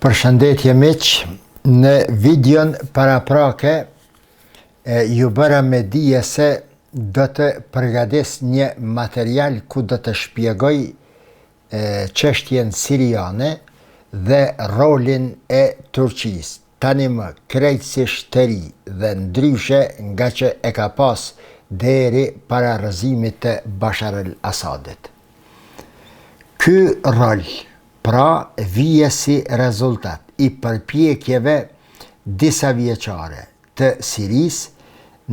Përshëndetje miq, në videon paraprake ju bëra me dije se do të përgatis një material ku do të shpjegoj çështjen siriane dhe rolin e Turqisë. Tani më krejtësisht të ri dhe ndryshe nga që e ka pas deri para rrëzimit të Bashar al-Asadit. Ky rol pra vije si rezultat i përpjekjeve disa vjeçare të Sirisë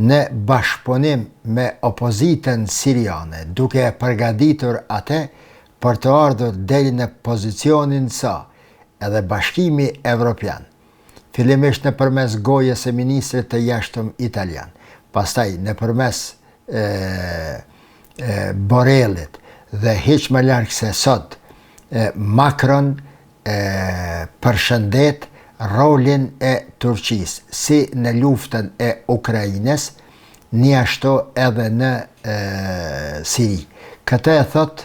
në bashkëpunim me opozitën siriane, duke e përgatitur atë për të ardhur deri në pozicionin sa edhe Bashkimi Evropian, fillimisht nëpërmes gojës së ministrit të jashtëm italian, pastaj nëpërmes Borrellit dhe hiç më larg se sot Macron përshëndet rolin e Turqisë si në luftën e Ukrainës, një ashtu edhe në Siri. Këtë e thot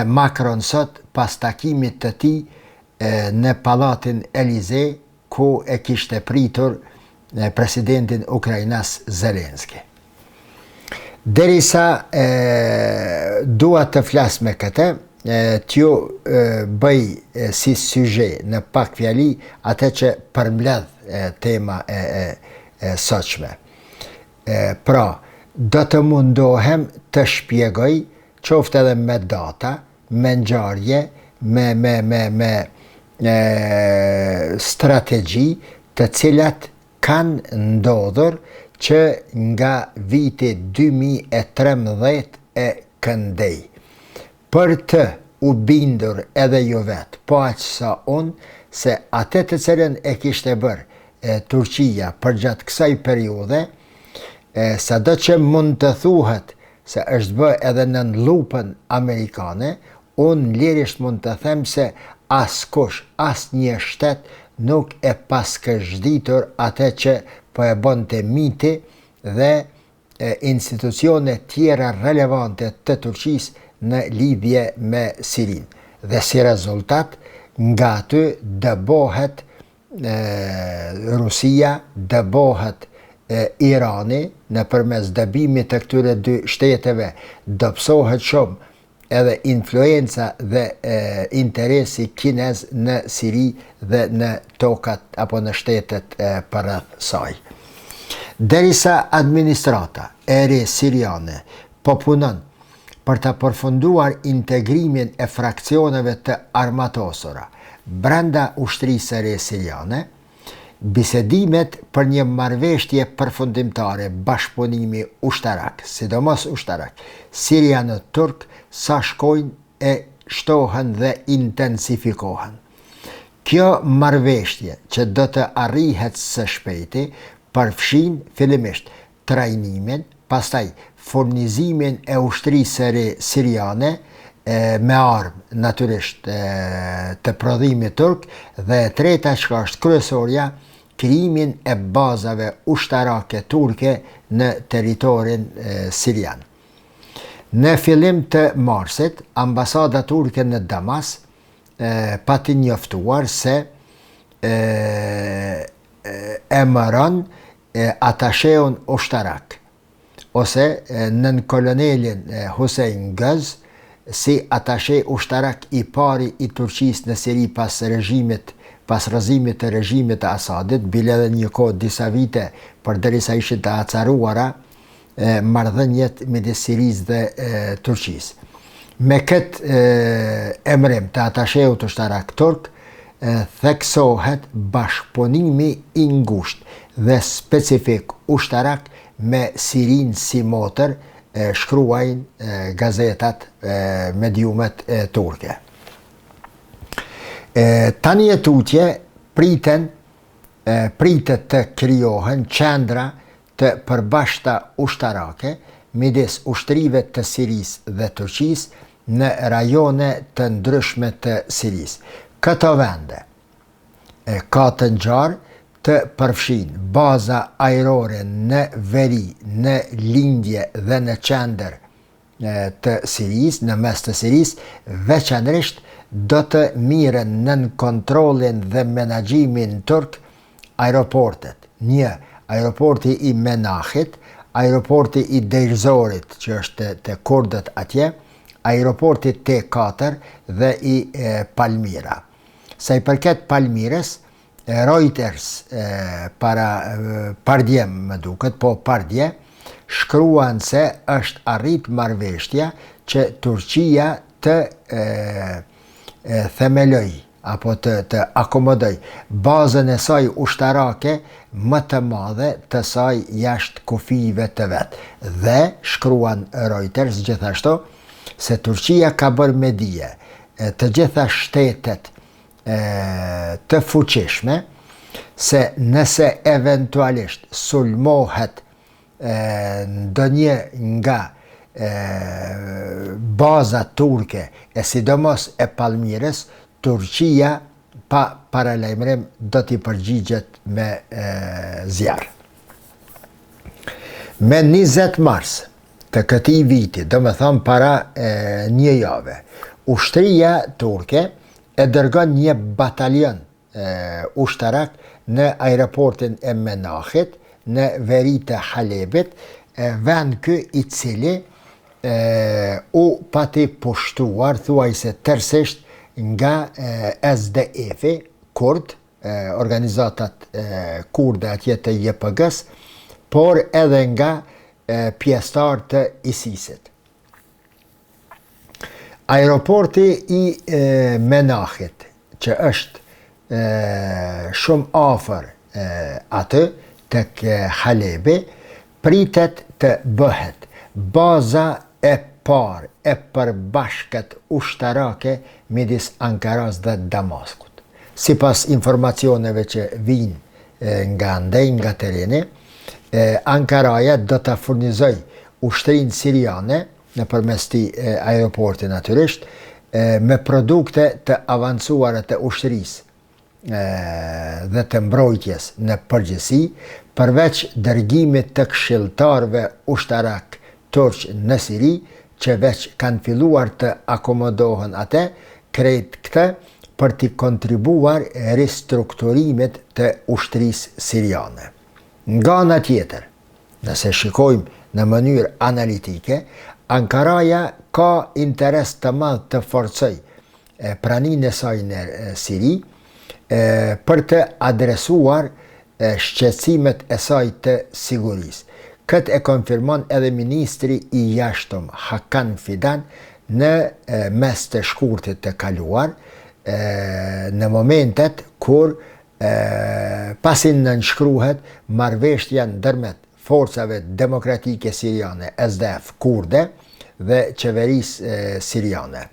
Macron sot pas takimit të tij në Pallatin Elizej, ku e kishte pritur presidentin ukrainas Zelenski. Derisa dua të flas me këtë, t'ju bëj si suje në pak fjali atë që përmbledh tema e sotshme. Pra, do të mundohem të shpjegoj qoftë edhe me data, me ngjarje, me strategji të cilat kanë ndodhur që nga viti 2013 e këndej. Për të u bindur edhe ju vetë, po aq sa unë, se atë të cilën e kishte bërë Turqia për gjatë kësaj periudhe, sado që mund të thuhet se është bë edhe në lupën amerikane, unë lirisht mund të them se askush, asnjë shtet nuk e paskëzhditur atë që po e bënte miti dhe institucione tjera relevante të Turqisë në lidhje me Sirin. Dhe si rezultat, nga aty dëbohet Rusia, dëbohet Irani, nëpërmes dëbimit të këtyre dy shteteve, dobësohet shumë edhe influenca dhe interesi kinez në Siri dhe në tokat apo në shtetet përreth saj. Derisa administrata e re siriane po punon për të përfunduar integrimin e fraksioneve të armatosura brenda ushtrisë së re siriane, bisedimet për një marrëveshje përfundimtare bashkëpunimi ushtarak, sidomos ushtarak, siriano-turk, sa shkojnë e shtohen dhe intensifikohen. Kjo marrëveshje që do të arrihet së shpejti përfshin fillimisht trajnimin, pastaj furnizimin e ushtrisë së re siriane me armë natyrisht të prodhimit turk, dhe e treta që është kryesorja, krijimin e bazave ushtarake turke në territorin sirian. Në fillim të marsit, ambasada turke në Damas pati njoftuar se emëron atasheun ushtarak, ose nën kolonelin Hussein Göz, si atashe ushtarak i pari i Turqisë në Siri pas rrëzimit të regjimit të Asadit, bile edhe një kohë disa vite përderisa ishin të acaruara marrëdhëniet midis Sirisë dhe Turqisë. Me këtë emrim të atasheut ushtarak turk, theksohet bashkëpunimi i ngushtë dhe specifik ushtarak me Sirinë si motër, shkruajnë gazetat, mediumet turke. Tani e tutje pritet të krijohen qendra të përbashkëta ushtarake midis ushtrive të Sirisë dhe Turqisë në rajone të ndryshme të Sirisë. Këto vende ka të ngjarë të përfshin baza ajrore në veri, në lindje dhe në qendër të Sirisë, në mes të Sirisë, veçanërisht do të miren nën kontrollin dhe menaxhimin turk aeroportet. Një, aeroporti i Menahit, aeroporti i Deirzorit, që është të kurdët atje, aeroporti T4 dhe i Palmira. Sa i përket Palmires, Reuters pardjem më duket, po pardje, shkruan se është arrit marrëveshja që Turqia të themeloj apo të akomodoj bazën e saj ushtarake më të madhe të saj jashtë kufive të vetë. Dhe shkruan Reuters gjithashtu se Turqia ka bërë me dije të gjitha shtetet të fuqishme se nëse eventualisht sulmohet ndonjë nga baza turke e sidomos e Palmires, Turqia pa paralajmërim do t'i përgjigjet me zjarr. Me 20 mars të këtij viti, do me thonë para një jave, ushtria turke e dërgon një batalion ushtarak në aeroportin e Menahit, në veri të Halebit, vend ky i cili u pati pushtuar thuajse tërësisht nga SDF-i, kurd, organizatat kurde atje të JPG-s, por edhe nga pjesëtar të ISIS-it. Aeroporti i Menahit, që është shumë afër atë tek Halebi, pritet të bëhet baza e parë e përbashkët ushtarake midis Ankaras dhe Damaskut. Sipas informacioneve që vijnë nga ndej, nga tereni, Ankaraja do të furnizoj ushtrinë siriane nëpërmes këtij aeroporti natyrisht me produkte të avancuara të ushtrisë dhe të mbrojtjes në përgjithësi, përveç dërgimit të këshilltarëve ushtarak turq në Siri, që veç kanë filluar të akomodohen atë, krejt këtë për t'i kontribuar ristrukturimit të ushtrisë siriane. Nga ana tjetër, nëse shikojmë në mënyrë analitike, Ankaraja ka interes të madh të forcoj praninë e saj në Siri për të adresuar shqetësimet e saj të sigurisë. Këtë e konfirmon edhe ministri i jashtëm Hakan Fidan në mes të shkurtit të kaluar, në momentet kur pasi nënshkruhet marrëveshja ndërmjet forcave demokratike siriane, SDF kurde dhe qeverisë siriane.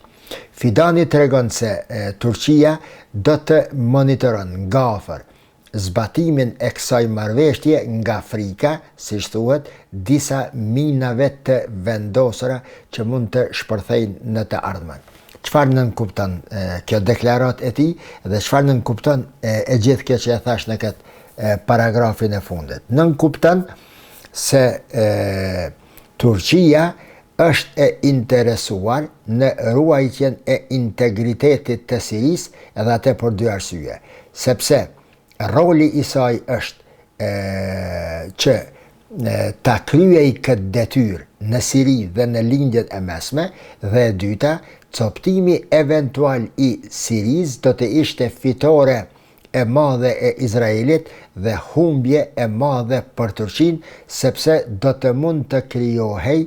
Fidani tregon se Turqia do të monitoron nga afër zbatimin e kësaj marrëveshje nga frika, siç thuhet, disa minave të vendosura që mund të shpërthejnë në të ardhmen. Çfarë nënkupton kjo deklaratë e tij dhe çfarë nënkupton e gjithë kjo që e thash në këtë paragrafin e fundit? Nënkupton se Turqia është e interesuar në ruajtjen e integritetit të Sirisë edhe atë për dy arsye. Sepse roli i saj është që ta kryej këtë detyrë në Siri dhe në lindjet e mesme, dhe e dyta, coptimi eventual i Sirisë do të ishte fitore e madhe e Izraelit dhe humbje e madhe për Turqinë, sepse do të mund të krijohej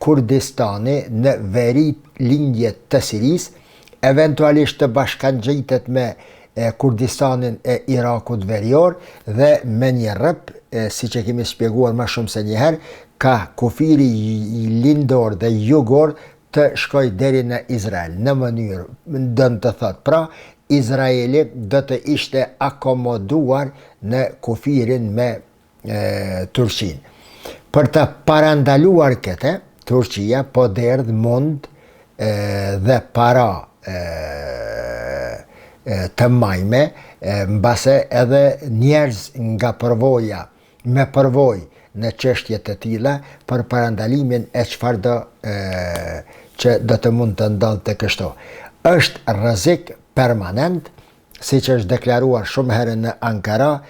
Kurdistani në veri lindjet të Sirisë, eventualisht të bashkangjitet me Kurdistanin e Irakut verior dhe me një rrëp, siç e kemi shpjeguar më shumë se një herë, ka kufiri lindor dhe jugor të shkoj deri në Izrael. Në mënyrë, dënë të thotë, pra, Izraeli do të ishte akomoduar në kufirin me Turqinë. Për të parandaluar këtë, Turqia po derdh mund dhe para të majme, mbase edhe njerëz nga përvoja, me përvojë në çështje të tilla për parandalimin e çfarëdo që do të mund të ndodhte kështu. është rrezik permanent, siç është deklaruar shumë herë në Ankara,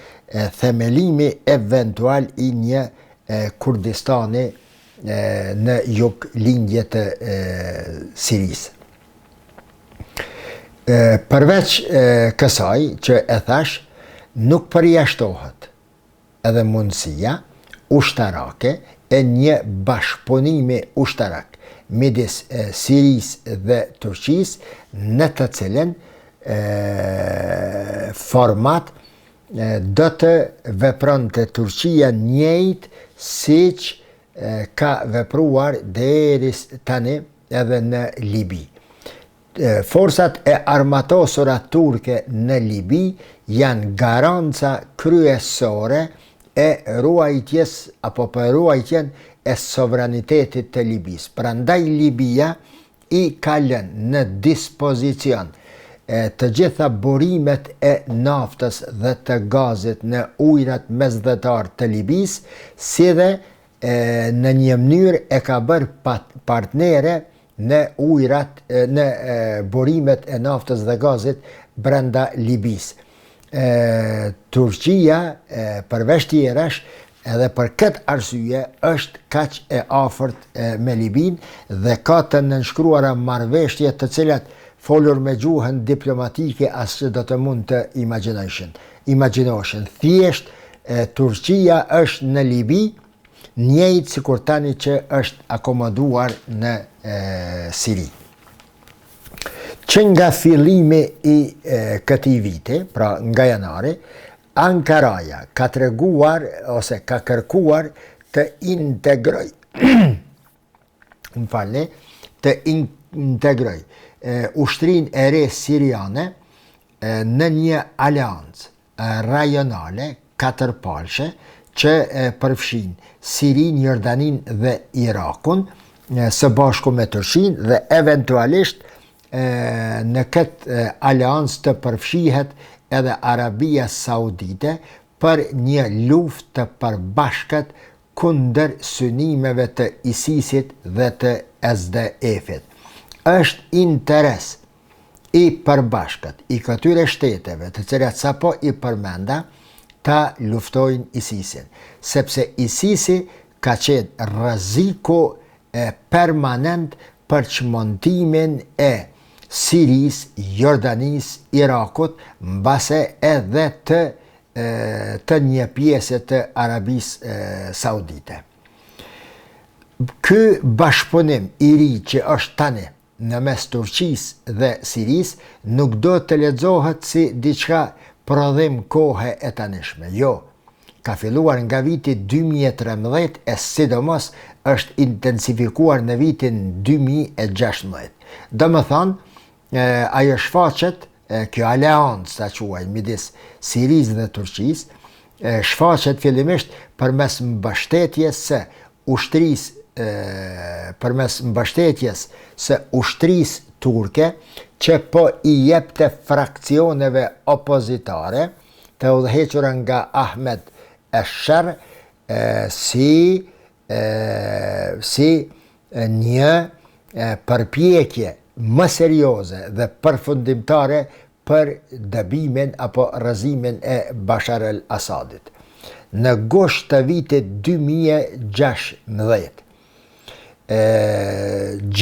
themelimi eventual i një Kurdistani në jug lindje të Sirisë. Përveç kësaj që e thash, nuk përjashtohet edhe mundësia ushtarake e një bashkëpunimi ushtarak midis Sirisë dhe Turqisë, në të cilën format do të vepronte Turqia njëjtë siç ka vepruar deri tani edhe në Libi. Forcat e armatosura turke në Libi janë garanca kryesore e ruajtjes apo për ruajtjen e sovranitetit të Libisë. Prandaj Libia i ka lënë në dispozicion të gjitha burimet e naftës dhe të gazit në ujrat mesdhetar të Libisë, si dhe në një mënyrë e ka bërë partnere në ujrat, në burimet e naftës dhe gazit brenda Libisë. Turqia, përveç tjerash, edhe për këtë arsye është kaq e afërt me Libin dhe ka të nënshkruara marrëveshje të cilat folur me gjuhën diplomatike as që do të mund të imagjinohen. Thjesht Turqia është në Libi, njëjtë sikur tani që është akomoduar në Siri. Që nga fillimi i këtij viti, pra nga janari, Ankaraja ka treguar ose ka kërkuar të integroj ushtrinë e re siriane në një aleancë rajonale katërpalshe që përfshin Sirinë, Jordaninë dhe Irakun së bashku me Turqinë, dhe eventualisht në këtë aleancë të përfshihet edhe Arabia Saudite për një luftë të përbashkët kundër synimeve të ISIS-it dhe të SDF-it. Është interes i përbashkët i këtyre shteteve, të cilat sapo i përmenda, ta luftojnë ISIS-in, sepse ISIS-i ka qenë rreziku permanent për çmontimin e Sirisë, Jordanisë, Irakut, mbase edhe të një pjesë të Arabisë Saudite. Ky bashkëpunim i ri që është tani në mes Turqisë dhe Sirisë nuk do të lexohet si diçka prodhim kohe e tanishme. Jo, ka filluar nga viti 2013 e sidomos është intensifikuar në vitin 2016. Domethënë, ajo shfaqet, kjo aleancë ta quaj midis Sirisë dhe Turqisë, shfaqet fillimisht përmes mbështetjes së ushtrisë turke që po i jepte fraksioneve opozitare të udhëhequra nga Ahmed Esher si një përpjekje më serioze dhe përfundimtare për dëbimin apo rrëzimin e Bashar al-Assadit. Në gusht të vitit 2016,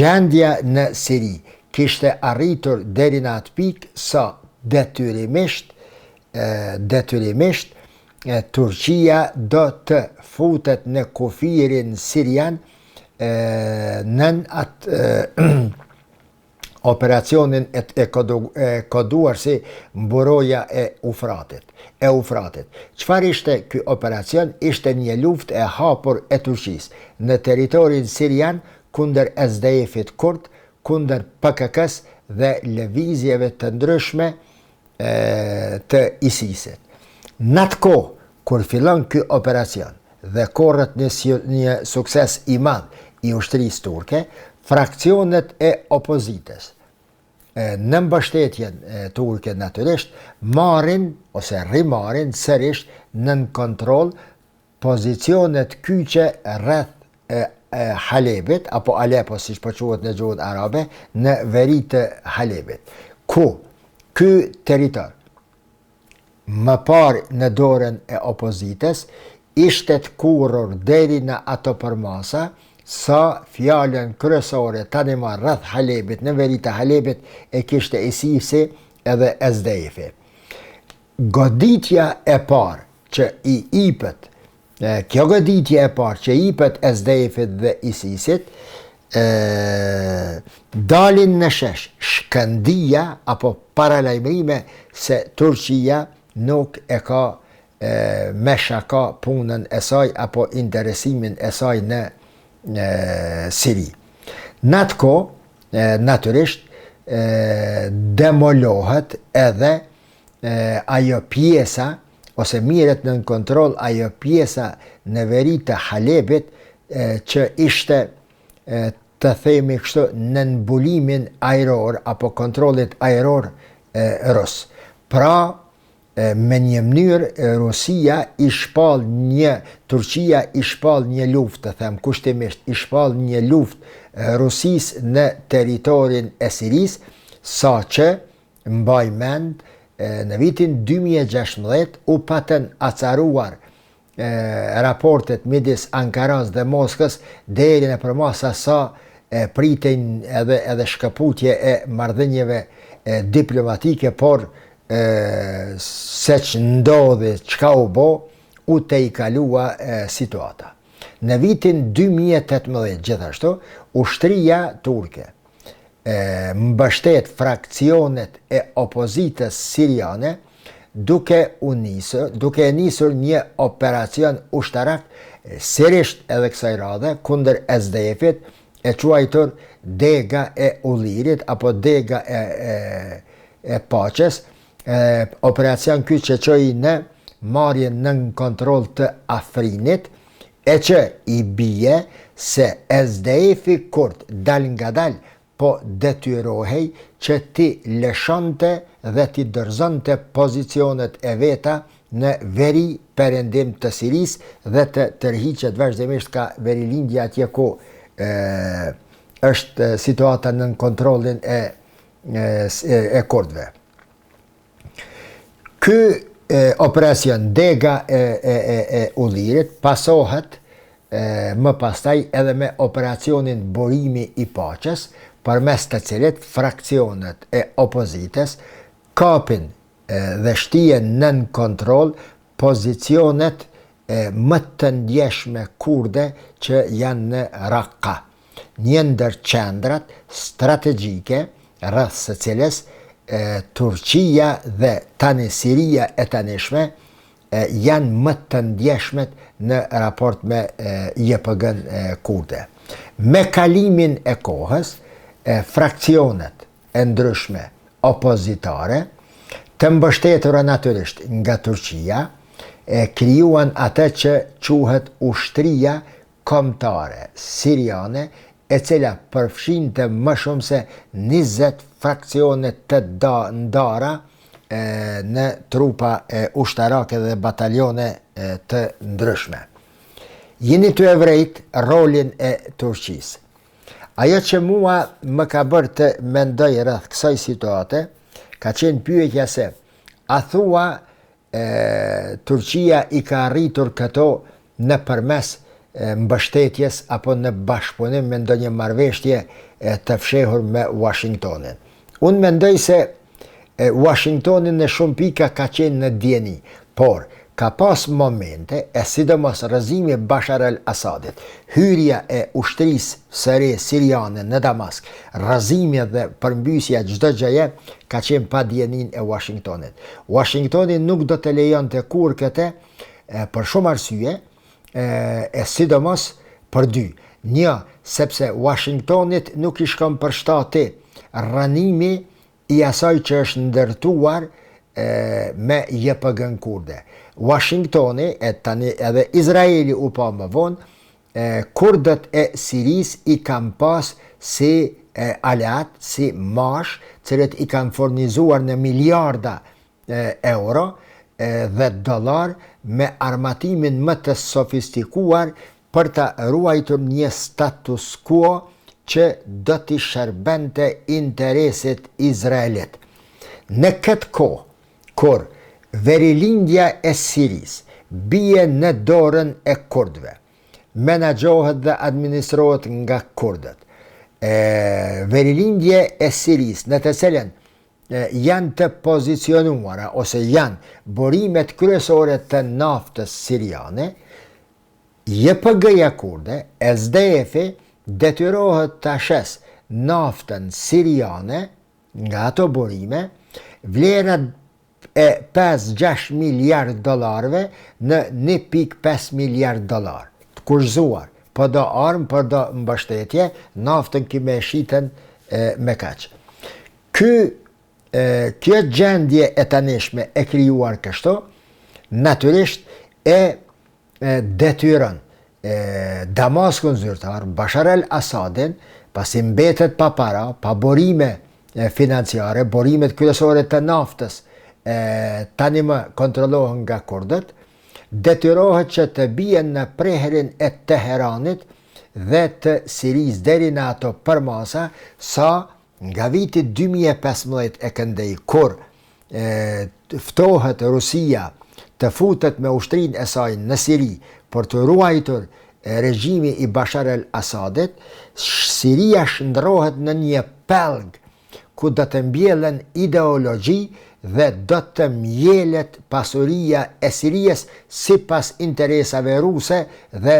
gjendja në Siri kishte arritur deri në atë pikë sa detyrimisht Turqia do të futet në kufirin sirian nën atë operacionin e koduar si mburoja e Eufratit. Çfarë ishte ky operacion? Ishte një luftë e hapur e Turqisë në territorin sirian kundër SDF-it kurd, kundër PKK-s dhe lëvizjeve të ndryshme të ISIS-it. Në atë kohë, kur fillon ky operacion dhe korret një sukses i madh i ushtrisë turke, fraksionet e opozitës në mbështetjen turke natyrisht marrin ose rimarrin sërish nën kontroll pozicionet kyçe rreth Halebit, apo Aleppo siç po quhet në gjuhën arabe, në veri të Halebit, ku ky territor më parë në dorën e opozitës ishte të kurrur deri në ato përmasa sa fjalën kryesore tani më rreth Halebit, në veri të Halebit e kishte ISIS-i edhe SDF-i. Goditja e parë që i ipët, kjo goditje e parë që i ipët SDF-it dhe ISIS-it, dalin në shesh shkëndija apo paralajmërime se Turqia nuk e ka me shaka punën e saj apo interesimin e saj në Siri. Në atë kohë, natyrisht, demolohet edhe ajo pjesa ose mirët në kontroll ajo pjesa në veri të Halebit që ishte, të themi kështu, në mbulimin ajror apo kontrollit ajror rus. Pra, me një mënyrë Turqia i shpall një luftë, të them kushtimisht, i shpall një luftë Rusisë në territorin e Siris, sa që mbaj mend në vitin 2016 u patën acaruar raportet midis Ankaras dhe Moskës deri në përmasa sa pritin edhe shkëputje e marrëdhënieve diplomatike, por se që ndodhi, çka u bo, u te i kalua situata. Në vitin 2018 gjithashtu, ushtria turke mbështet fraksionet e opozitës siriane duke nisur një operacion ushtarak sërisht edhe kësaj radhe kundër SDF-it e quajtur Dega e Ullirit apo Dega e Paqes, operacion ky që çoi në marrjen në kontroll të Afrinit, e që i bie se SDF-i kurt dal nga dal po detyrohej që ti lëshonte dhe ti dorëzonte pozicionet e veta në veri perëndim të Siris dhe të tërhiqet vazhdimisht ka verilindja atje ku është situata në kontrollin e kurdëve. Ky operacion Dega e Ullirit pasohet më pastaj edhe me operacionin Burimi i Paqes, përmes të cilit fraksionet e opozitës kapin dhe shtien nën kontroll pozicionet më të ndjeshme kurde që janë në Raqqa, një ndër qendrat strategjike rreth së cilës Turqia dhe tani Siria e tanishme janë më të ndjeshmet në raport me YPG-n kurde. Me kalimin e kohës, fraksionet e ndryshme opozitare, të mbështetura natyrisht nga Turqia, krijuan atë që quhet ushtria kombëtare siriane, e cila përfshinte më shumë se 20 fraksione të ndara në trupa ushtarake dhe batalione të ndryshme. Jeni të evrejt rolin e Turqisë. Ajo që mua më ka bërë të mendoj rreth kësaj situate, ka qenë pyetja se, a thua Turqia i ka arritur këto në përmes mbështetjes apo në bashkëpunim me ndonjë marrëveshje të fshehur me Washingtonin. Unë mendoj se Washingtoni në shumë pika ka qenë në dieni, por ka pas momente, sidomos rrëzimi Bashar al-Assadit, hyrja e ushtrisë së re siriane në Damask, rrëzimi dhe përmbysja çdo gjëje ka qenë pa dienin e Washingtonit. Washingtoni nuk do të lejonte kurrë këtë për shumë arsye, sidomos për dy. Një, sepse Washingtonit nuk i shkon përshtate rënimi i asaj që është ndërtuar me YPG-n kurde. Washingtoni, tani edhe Izraeli u pa më vonë, kurdët e Siris i kanë pas si aleat, si mash, cilët i kanë furnizuar në miliarda euro dhe dollar me armatimin më të sofistikuar për të ruajtur një status quo që do t'i shërbente interesit Izraelit. Në këtë kohë, kur verilindja e Siris bie në dorën e kurdëve, menaxhohet dhe administrohet nga kurdët, verilindje e Siris në të cilën janë të pozicionuara ose janë burimet kryesore të naftës siriane, JPG-ja kurde, SDF-i, detyrohet të ashes naftën siriane nga ato burime, vlera e 5-6 miliard dollarëve në 1.5 miliard dollar, të kurzuar, për do armë, për do mbështetje, naftën kime shiten me kaq. Kjo gjendje e tanishme e krijuar kështu, natyrisht e detyron Damaskun zyrtar, Bashar al-Assadin, pasi mbetet pa para, pa burime financiare, burimet kryesore të naftës tani më kontrollohen nga kurdët, detyrohet që të bien në preherin e Teheranit dhe të Siris deri në ato përmasa, sa nga viti 2015 e këndej, kur ftohet Rusia të futet me ushtrin e saj në Siri për të ruajtur regjimi i Bashar al-Assadit, Siria shndrohet në një pelg ku do të mbjellen ideologji dhe do të mjelet pasuria e Sirijës sipas interesave ruse dhe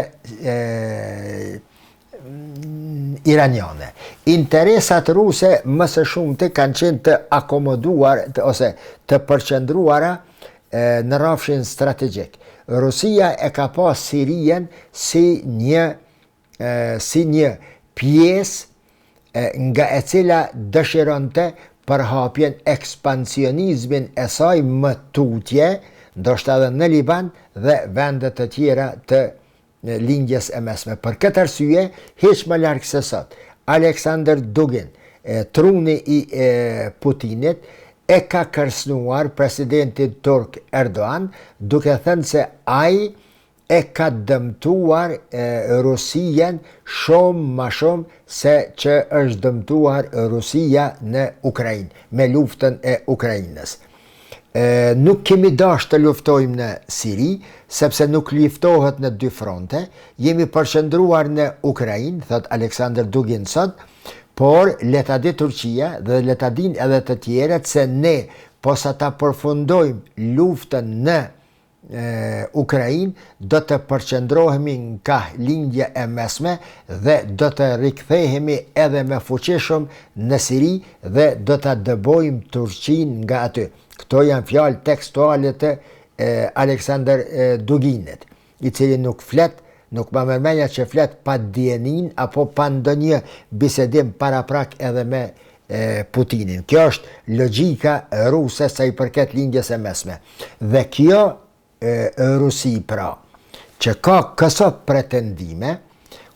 iraniane. Interesat ruse më së shumti kanë qenë të akomoduar ose të përqendruara në rrafshin strategjik. Rusia e ka pas Sirijen si një pjesë nga e cila dëshironte përhapjen ekspansionizmin e saj më tutje, ndoshta edhe në Liban dhe vendet të tjera të lindjes e mesme. Për këtë arsye, hiç më larg se sot, Aleksandr Dugin, truni i Putinit, e ka kërcënuar presidentin turk Erdogan, duke thënë se ai e ka dëmtuar Rusijen shumë ma shumë se që është dëmtuar Rusia në Ukrainë, me luftën e Ukrainës. Nuk kemi dash të luftojmë në Siri, sepse nuk luftohet në dy fronte, jemi përqendruar në Ukrainë, thot Aleksandr Dugin sot, por le ta di Turqia dhe le ta din edhe të tjerët se ne, posa ta përfundojmë luftën në Ukrainë, do të përqendrohemi nga lindja e mesme dhe do të rikthehemi edhe me fuqishëm në Siri dhe do të dëbojmë Turqinë nga aty. Këto janë fjalë tekstuale të Aleksandr Duginit, i cili nuk flet, nuk më mërmenja që flet pa dienin apo pa ndonjë bisedim paraprak edhe me Putinin. Kjo është logjika ruse sa i përket lindjes e mesme. Dhe kjo Rusi pra, që ka këso pretendime,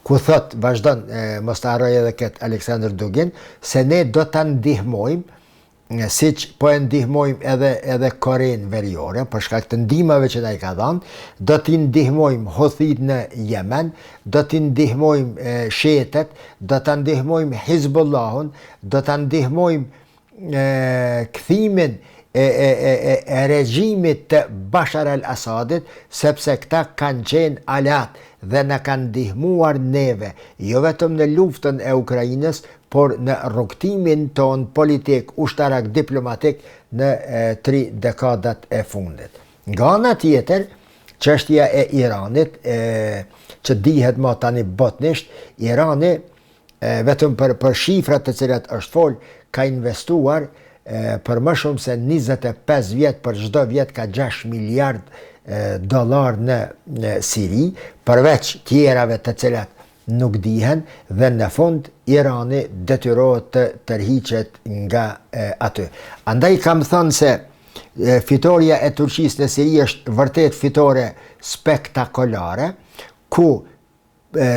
ku thot, vazhdon, mos të harroj edhe këtë Aleksandr Dugin, se ne do të ndihmojmë, siç po e ndihmojmë edhe Korenë Veriore, për shkak të ndihmave që na i ka dhënë, do t'i ndihmojmë Houthit në Yemen, do t'i ndihmojmë Shetet, do t'a ndihmojmë Hizbullahun, do t'a ndihmojmë kthimin e regjimit të Bashar al-Assadit, sepse këta kanë qenë alat dhe na kanë ndihmuar neve, jo vetëm në luftën e Ukrainës, por në rrugtimin ton politik, ushtarak, diplomatik në 3 dekadat e fundit. Nga ana tjetër, çështja e Iranit, që dihet më tani botnisht, Irani vetëm për shifrat të cilat është fol, ka investuar për më shumë se 25 vjet, për çdo vjet ka 6 miliard dollar në Siri, përveç tjerave të cilat nuk dihen, dhe në fund Irani detyrohet të tërhiqet nga aty. Andaj kam thënë se fitoria e Turqisë në Siri është vërtet fitore spektakolare, ku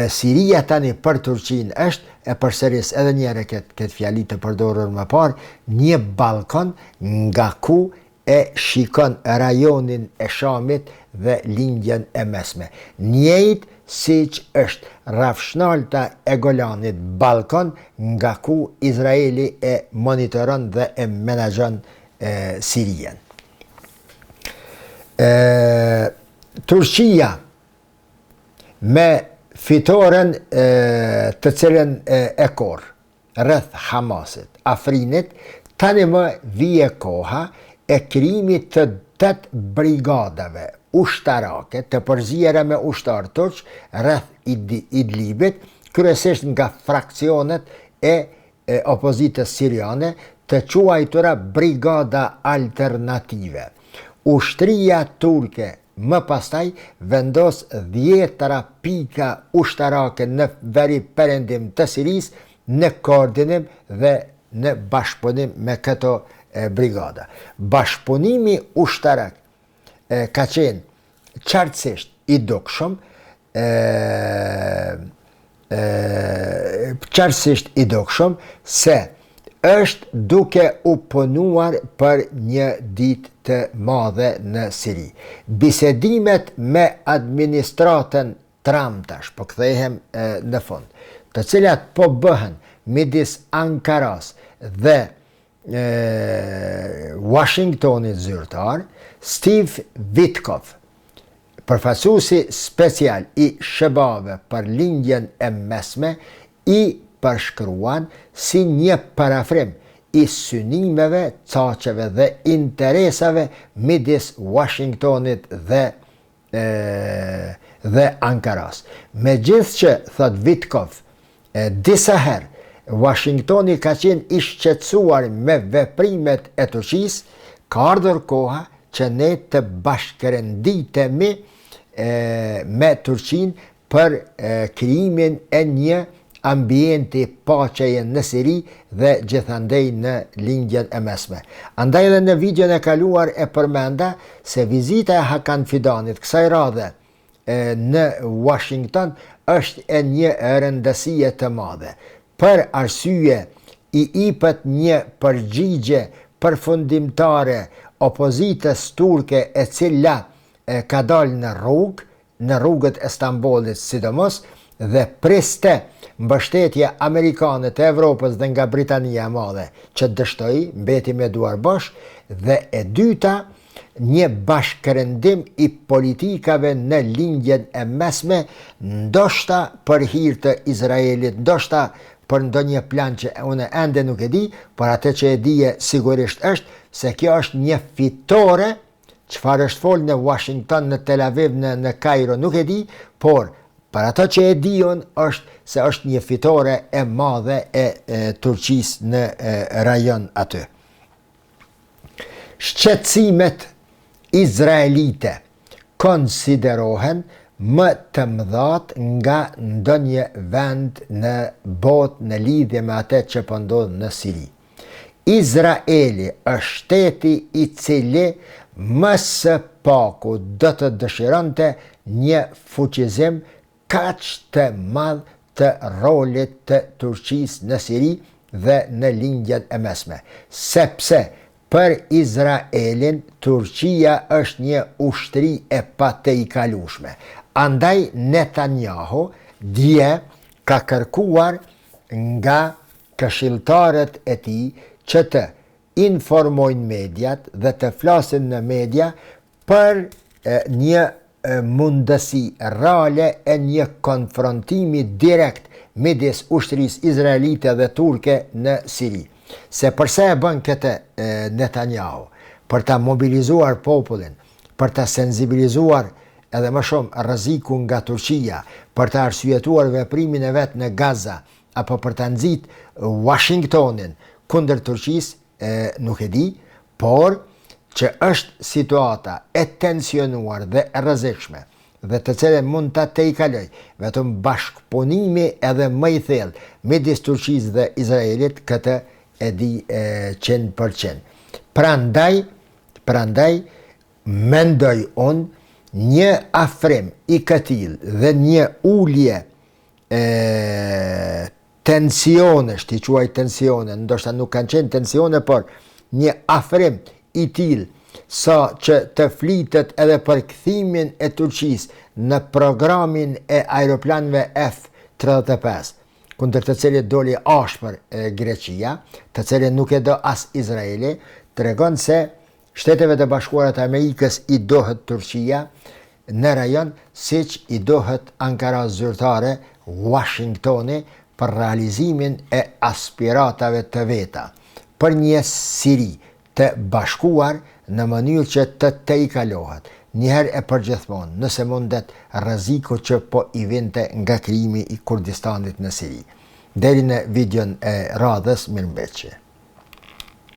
Siria tani për Turqinë është, e përsëris edhe njëherë këtë fjali të përdorur më parë, një balkon nga ku e shikon rajonin e Shamit dhe lindjen e mesme. Njëjtë siç është rrafshnalta e Golanit Ballkan, nga ku Izraeli e monitoron dhe e menaxhon Sirien. Turqia me fitoren të cilën e korë rreth Hamasit, Afrinit, tani më vije koha e krijimit të 8 brigadave ushtarake të përziera me ushtarë turq rreth Idlibit, kryesisht nga fraksionet e opozitës siriane, të quajtura brigada alternative. Ushtria turke më pastaj vendos 10 pika ushtarake në veri perëndim të Sirisë në koordinim dhe në bashkëpunim me këto brigada. Bashkëpunimi ushtarak ka qenë qartësisht i dukshëm, se është duke u punuar për një ditë të madhe në Siri. Bisedimet me administratën Trump tash, po kthehem në fund, të cilat po bëhen midis Ankaras dhe Washingtonit zyrtar, Steve Witkoff, përfaqësuesi special i shëbave për lindjen e mesme, i përshkruan si një parafrim i synimeve, caqeve dhe interesave midis Washingtonit dhe Ankaras. Megjithçë, thot Witkoff, disa herë Washingtoni ka qenë i shqetësuar me veprimet e Turqisë, ka ardhur koha që ne të bashkërenditemi me Turqinë për krijimin e një ambienti paqeje në Siri dhe gjithandej në lindjen e mesme. Andaj edhe në videon e kaluar e përmenda se vizita e Hakan Fidanit kësaj radhe në Washington është e një rëndësie të madhe. Për arsye i ipët një përgjigje përfundimtare opozitës turke e cila ka dalë në rrugët e Stambollit sidomos, dhe priste mbështetje amerikane të Evropës dhe nga Britania e Madhe që dështoi, mbeti me duar bosh, dhe e dyta, një bashkërendim i politikave në lindjen e mesme, ndoshta për hir të Izraelit, ndoshta për ndonjë plan që unë ende nuk e di, por atë që e dije sigurisht është se kjo është një fitore, çfarë është folë në Washington, në Tel Aviv, në Kairo, nuk e di, por për ato që e diun është se është një fitore e madhe e Turqisë në rajon aty. Shqetësimet izraelite konsiderohen më të mëdhat nga ndonjë vend në botë në lidhje me atë që po ndodh në Siri. Izraeli është shteti i cili më së paku do të dëshironte një fuqizim kaq të madh të rolit të Turqisë në Siri dhe në lindjen e mesme, sepse për Izraelin Turqia është një ushtri e patejkalueshme. Andaj Netanyahu dje ka kërkuar nga këshilltarët e tij që të informojnë mediat dhe të flasin në media për një mundësi reale e një konfrontimi direkt midis ushtrisë izraelite dhe turke në Siri. Se përse e bën këtë Netanyahu? Për ta mobilizuar popullin, për ta sensibilizuar edhe më shumë rrezikun nga Turqia, për ta arsyetuar veprimin e vet në Gaza, apo për ta nxit Washingtonin kundër Turqisë, nuk e di, por që është situata e tensionuar dhe e rrezikshme dhe të cilën mund ta tejkaloj vetëm bashkëpunimi edhe më i thellë midis Turqisë dhe Izraelit, këtë e di 100%. Prandaj mendoj unë një afrim i këtil dhe një ulje tensionesh, ti quaj tensione, ndoshta nuk kanë qenë tensione, por një afrim i til sa që të flitet edhe për kthimin e Turqisë në programin e aeroplanëve F-35, kundër të cilit doli ashpër Greqia, të cilin nuk e do as Izraeli, tregon se Shteteve të Bashkuara të Amerikës i dohet Turqia në rajon, siç i dohet Ankara zyrtare Washingtoni për realizimin e aspiratave të veta për një Siri të bashkuar në mënyrë që të tejkalohet njëherë e përgjithmonë, nëse mundet, rreziku që po i vinte nga krijimi i Kurdistanit në Siri. Deri në videon e radhës, mirëmbëjtje.